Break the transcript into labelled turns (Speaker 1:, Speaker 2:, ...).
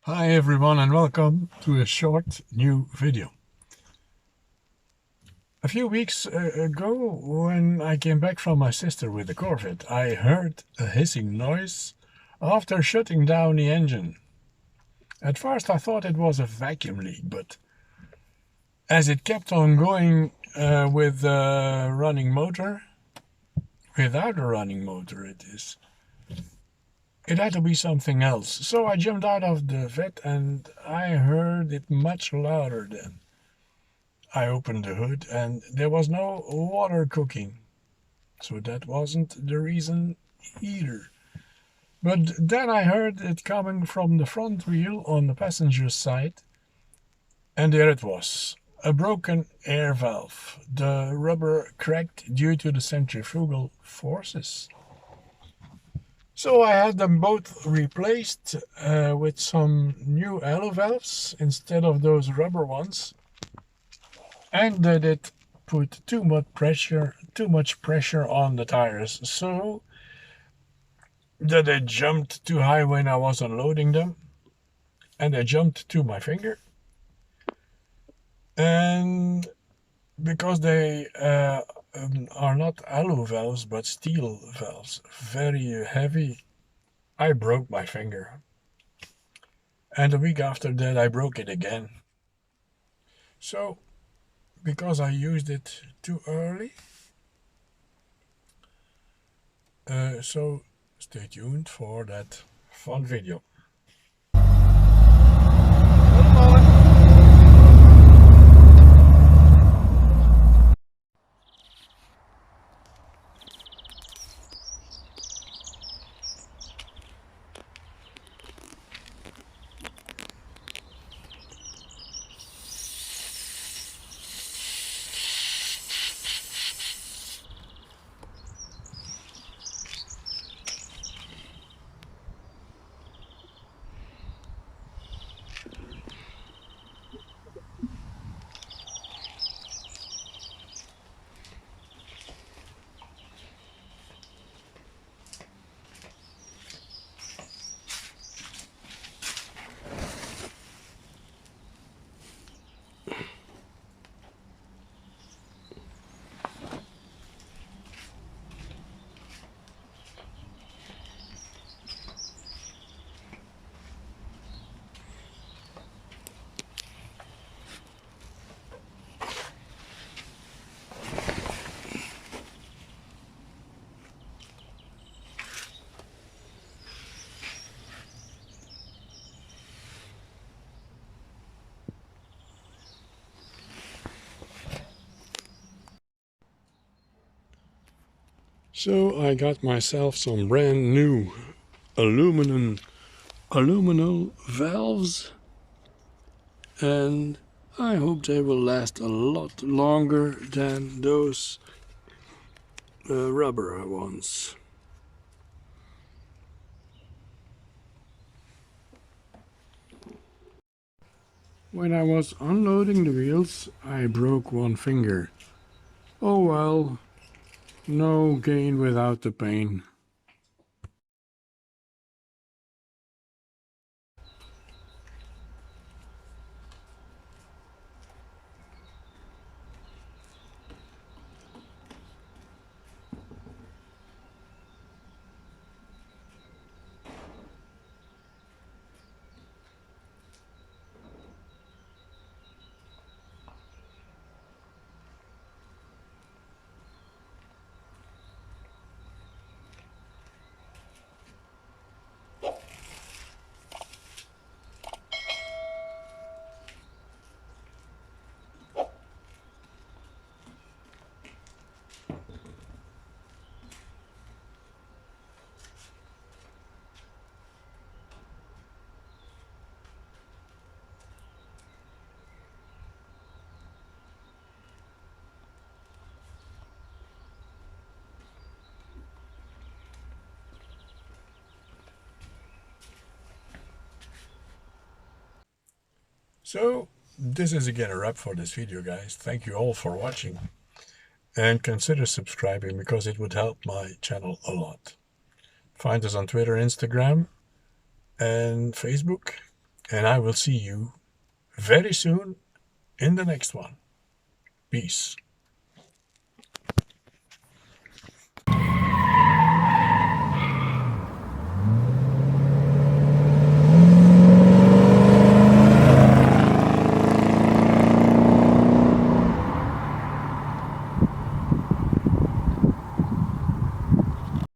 Speaker 1: Hi everyone and welcome to a short new video. A few weeks ago, when I came back from my sister with the Corvette, I heard a hissing noise after shutting down the engine. At first I thought it was a vacuum leak, but as it kept on going with a running motor, without a running motor it had to be something else. So I jumped out of the vet and I heard it much louder then. I opened the hood and there was no water cooking. So that wasn't the reason either. But then I heard it coming from the front wheel on the passenger side. And there it was. A broken air valve. The rubber cracked due to the centrifugal forces. So I had them both replaced with some new alloy valves instead of those rubber ones. And that it put too much pressure on the tires, so that they jumped too high when I was unloading them, and they jumped to my finger. And because they are not alloy valves but steel valves, very heavy, I broke my finger. And a week after that I broke it again. So because I used it too early, so stay tuned for that fun video. So I got myself some brand new aluminum valves, and I hope they will last a lot longer than those rubber ones. When I was unloading the wheels, I broke one finger. Oh well, no gain without the pain. So this is again a wrap for this video, guys. Thank you all for watching, and consider subscribing because it would help my channel a lot. Find us on Twitter, Instagram and Facebook, and I will see you very soon in the next one. Peace.